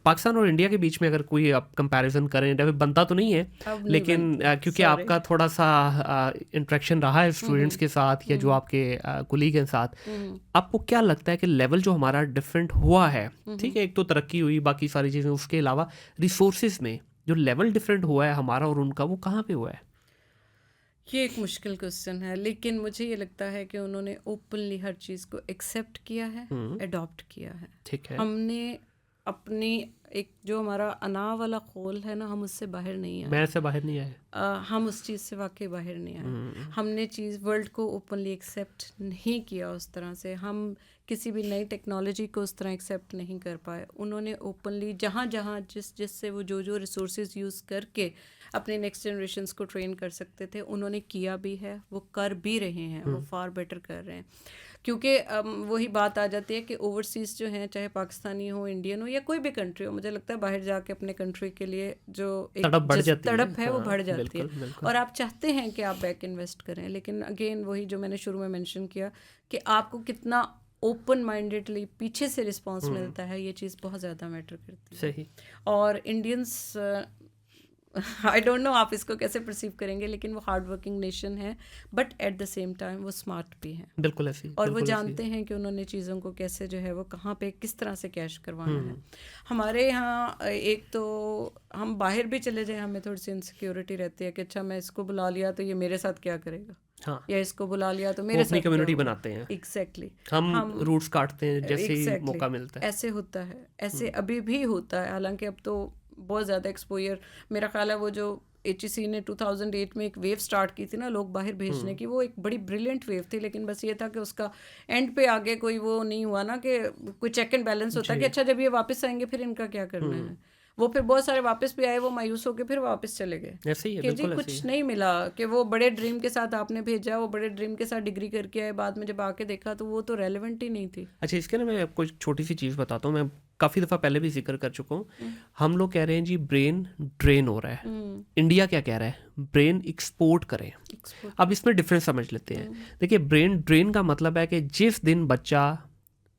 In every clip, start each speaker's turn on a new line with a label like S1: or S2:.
S1: पाकिस्तान और इंडिया के बीच में अगर कोई आप कंपैरिजन करें, डेफिनेटली बनता तो नहीं है,
S2: अब नहीं
S1: लेकिन
S2: बनती,
S1: क्योंकि
S2: सॉरी।
S1: आपका थोड़ा सा इंटरेक्शन रहा है स्टूडेंट्स के साथ या जो आपके कुलीग हैं साथ, आपको क्या लगता है कि लेवल जो हमारा डिफरेंट हुआ है, ठीक है, एक तो तरक्की हुई, बाकी सारी चीज़ें, उसके अलावा रिसोर्सेज में जो लेवल डिफरेंट हुआ है हमारा और उनका, वो कहाँ पे हुआ है?
S2: ये एक मुश्किल क्वेश्चन है, लेकिन मुझे ये लगता है कि उन्होंने ओपनली हर चीज़ को एक्सेप्ट किया है, अडॉप्ट किया है।
S1: ठीक है।
S2: हमने अपनी एक जो हमारा अना वाला खोल है ना, हम उससे बाहर नहीं आए।
S1: मैं से बाहर नहीं आए।
S2: हम उस चीज़ से वाकई बाहर नहीं आए। हमने चीज़ वर्ल्ड को ओपनली एक्सेप्ट नहीं किया उस तरह से। हम किसी भी नई टेक्नोलॉजी को उस तरह एक्सेप्ट नहीं कर पाए। उन्होंने ओपनली जहाँ जहाँ जिससे वो जो रिसोर्सेज यूज़ करके अपने नेक्स्ट जनरेशन्स को ट्रेन कर सकते थे, उन्होंने किया भी है, वो कर भी रहे हैं, वो फार बेटर कर रहे हैं। क्योंकि वही बात आ जाती है कि ओवरसीज़ जो हैं, चाहे पाकिस्तानी हो, इंडियन हो या कोई भी कंट्री हो, मुझे लगता है बाहर जाके अपने कंट्री के लिए जो एक तड़प है वो बढ़ जाती है, और आप चाहते हैं कि आप बैक इन्वेस्ट करें। लेकिन अगेन वही जो मैंने शुरू में मेंशन किया कि आपको कितना ओपन माइंडेडली पीछे से रिस्पांस मिलता है, ये चीज़ बहुत ज़्यादा मैटर करती है।
S1: सही।
S2: और इंडियंस, आई डोंट नो आप इसको कैसे परसीव करेंगे, लेकिन वो हार्ड वर्किंग नेशन है, but at the same time वो स्मार्ट भी हैं।
S1: बिल्कुल ऐसी,
S2: और वो जानते हैं कि उन्होंने चीज़ों को कैसे जो है वो कहाँ पे किस तरह से कैश करवाना है। हमारे यहाँ एक तो हम बाहर भी चले जाएं, हमें थोड़ी सी इनसिक्योरिटी रहती है कि अच्छा मैं इसको बुला लिया तो ये मेरे साथ क्या करेगा,
S1: हाँ,
S2: या इसको बुला लिया तो मेरे साथ
S1: कम्युनिटी बनाते हैं।
S2: एग्जैक्टली,
S1: हम रूट्स काटते हैं जैसे ही
S2: exactly,
S1: मौका मिलता है।
S2: ऐसे होता है, ऐसे अभी भी होता है। हालांकि अब तो बहुत ज़्यादा एक्सपोजर, मेरा ख्याल है वो जो HEC ने 2008 में एक वेव स्टार्ट की थी ना लोग बाहर भेजने की, वो एक बड़ी ब्रिलियंट वेव थी। लेकिन बस ये था कि उसका एंड पे आगे कोई वो नहीं हुआ ना, कि कोई चेक एंड बैलेंस होता कि अच्छा जब ये वापस आएंगे फिर इनका क्या करना है। वो फिर बहुत सारे वापस भी आए, वो मायूस होकर फिर वापस चले गए
S1: ऐसे ही है,
S2: कि जी
S1: बिल्कुल ऐसे
S2: कुछ
S1: ही है।
S2: नहीं मिला, कि वो बड़े ड्रीम के साथ आपने भेजा, वो बड़े ड्रीम के साथ डिग्री करके आए, बाद में जब आके देखा तो वो तो रेलेवेंट ही नहीं थी।
S1: अच्छा, इसके ना मैं आपको एक छोटी सी चीज़ बताता हूँ, मैं काफ़ी दफ़ा पहले भी जिक्र कर चुका हूँ। हम लोग कह रहे हैं जी ब्रेन ड्रेन हो रहा है, इंडिया क्या कह रहा है, ब्रेन एक्सपोर्ट करें। अब इसमें डिफरेंस समझ लेते हैं। देखिए, ब्रेन ड्रेन का मतलब है कि जिस दिन बच्चा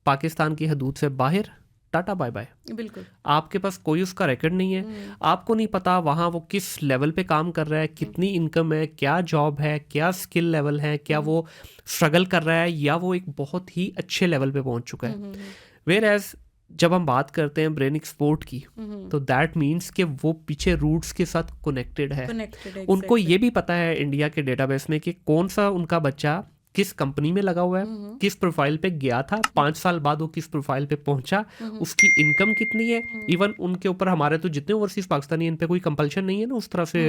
S1: पाकिस्तान की हदूद से बाहर, टाटा बाय बाय,
S2: बिल्कुल
S1: आपके पास कोई उसका रिकॉर्ड नहीं है, आपको नहीं पता वहाँ वो किस लेवल पे काम कर रहा है, कितनी इनकम है, क्या जॉब है, क्या स्किल लेवल है, क्या वो स्ट्रगल कर रहा है या वो एक बहुत ही अच्छे लेवल पे पहुँच चुका है। वेयर एज जब हम बात करते हैं ब्रेन एक्सपोर्ट की, तो दैट मीन्स कि वो पीछे रूट्स के साथ कनेक्टेड है। उनको ये भी पता है इंडिया के डेटाबेस में कि कौन सा उनका बच्चा किस कंपनी में लगा हुआ है, किस प्रोफाइल पे गया था, 5 साल बाद वो किस प्रोफाइल पे पहुंचा, उसकी इनकम कितनी है। इवन उनके ऊपर हमारे तो जितने ओवरसीज पाकिस्तानी, इन पे कोई कंपल्शन नहीं है ना उस तरह से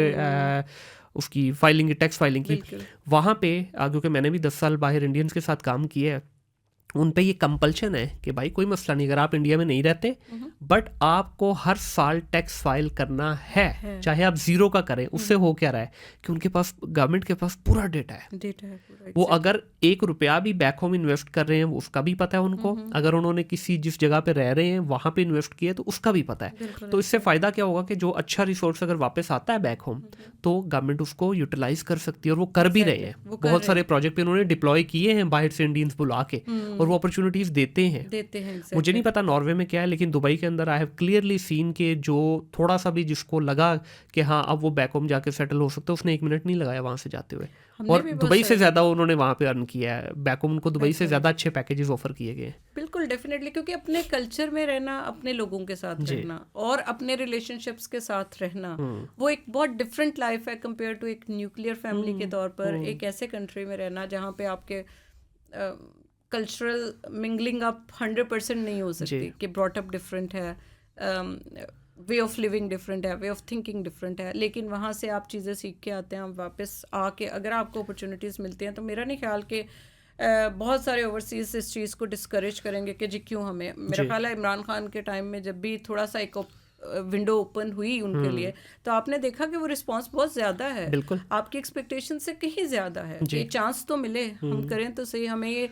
S1: उसकी फाइलिंग, टैक्स फाइलिंग की। वहाँ पे क्योंकि मैंने भी 10 साल बाहर इंडियंस के साथ काम किया है, उन पे ये कंपल्शन है कि भाई कोई मसला नहीं, अगर आप इंडिया में नहीं रहते बट आपको हर साल टैक्स फाइल करना है, चाहे आप जीरो का करें। उससे हो क्या रहा है कि उनके पास, गवर्नमेंट के पास पूरा डेटा है,
S2: पूरा,
S1: वो अगर 1 रुपया भी बैक होम इन्वेस्ट कर रहे हैं उसका भी पता है उनको, अगर उन्होंने किसी जिस जगह पे रह रहे हैं वहाँ पे इन्वेस्ट किया तो उसका भी पता है। तो इससे फ़ायदा क्या होगा कि जो अच्छा रिसोर्स अगर वापस आता है बैक होम तो गवर्नमेंट उसको यूटिलाइज कर सकती है, और वो कर भी रहे हैं। बहुत सारे प्रोजेक्ट पे उन्होंने डिप्लॉय किए हैं बाहर से इंडियंस बुला के, और वो अपॉर्चुनिटीज़ देते हैं। मुझे नहीं पता नॉर्वे में क्या है, लेकिन दुबई के अंदर आई हैव क्लियरली सीन के जो थोड़ा सा भी जिसको लगा कि हाँ अब वो बैक होम जाके सेटल हो सकता है, उसने 1 मिनट नहीं लगाया वहाँ से जाते हुए, और दुबई से ज़्यादा उन्होंने वहाँ पे अर्न किया है। बैक होम उनको दुबई से ज़्यादा अच्छे पैकेजेस ऑफर किए गए हैं।
S2: बिल्कुल, डेफिनेटली, क्योंकि अपने कल्चर में रहना, अपने लोगों के साथ रहना और अपने रिलेशनशिप्स के साथ रहना, वो एक बहुत डिफरेंट लाइफ है कंपेयर टू एक न्यूक्लियर फैमिली के तौर पर एक ऐसे कंट्री में रहना जहाँ पे आपके कल्चरल मिंगलिंग आप 100% नहीं हो सकती, कि ब्रॉट अप डिफरेंट है, वे ऑफ लिविंग डिफरेंट है, वे ऑफ थिंकिंग डिफरेंट है। लेकिन वहाँ से आप चीज़ें सीख के आते हैं, आप वापस आके अगर आपको अपॉर्चुनिटीज़ मिलती हैं, तो मेरा नहीं ख्याल कि बहुत सारे ओवरसीज इस चीज़ को डिस्करेज करेंगे कि जी क्यों हमें। मेरा ख्याल है इमरान खान के टाइम में जब भी थोड़ा सा एक विंडो ओपन हुई उनके लिए, तो आपने देखा कि वो रिस्पांस बहुत ज़्यादा है, आपकी एक्सपेक्टेशन से कहीं ज़्यादा है। ये चांस तो मिले, हम करें तो सही, हमें ये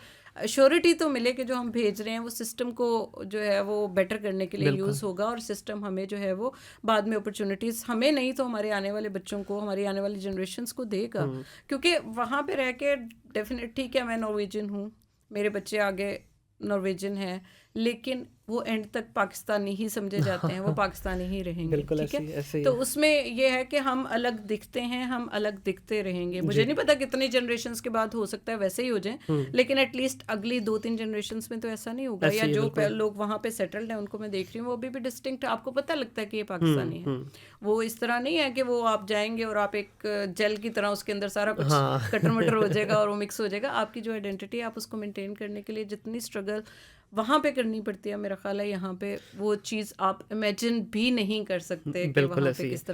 S2: श्योरिटी तो मिले कि जो हम भेज रहे हैं वो सिस्टम को जो है वो बेटर करने के लिए यूज़ होगा, और सिस्टम हमें जो है वो बाद में अपॉर्चुनिटीज़ हमें नहीं तो हमारे आने वाले बच्चों को, हमारी आने वाली जनरेशन्स को देगा। क्योंकि वहाँ पे रह के डेफिनेट ठीक है, मैं नॉर्वेजियन हूँ, मेरे बच्चे आगे नॉर्वेजियन हैं, लेकिन वो एंड तक पाकिस्तानी ही समझे जाते हैं, वो पाकिस्तानी ही रहेंगे।
S1: बिल्कुल
S2: ठीक
S1: ऐसे
S2: है,
S1: ही
S2: तो
S1: है।
S2: उसमें ये है कि हम अलग दिखते हैं, हम अलग दिखते रहेंगे। मुझे नहीं पता कितनी जनरेशंस के बाद हो सकता है वैसे ही हो जाए, लेकिन एटलीस्ट अगली 2-3 जनरेशंस में तो ऐसा नहीं होगा।
S1: ऐसे
S2: या
S1: ही है,
S2: जो
S1: बिल्कुल।
S2: लोग वहाँ पे सेटल्ड हैं उनको मैं देख रही हूँ, वो अभी भी डिस्टिंक्ट, आपको पता लगता है कि ये पाकिस्तानी है। वो इस तरह नहीं है कि वो आप जाएंगे और आप एक जेल की तरह उसके अंदर सारा कुछ
S1: हाँ।
S2: कटर मटर हो जाएगा और वो मिक्स हो जाएगा। आपकी जो आइडेंटिटी है, आप उसको मेंटेन करने के लिए जितनी स्ट्रगल वहाँ पे करनी पड़ती है, मेरा ख्याल है यहाँ पे वो चीज़ आप इमेजिन भी नहीं कर सकते कि
S1: बिल्कुल
S2: वहाँ
S1: ऐसे
S2: पे
S1: ही है।
S2: किस तरह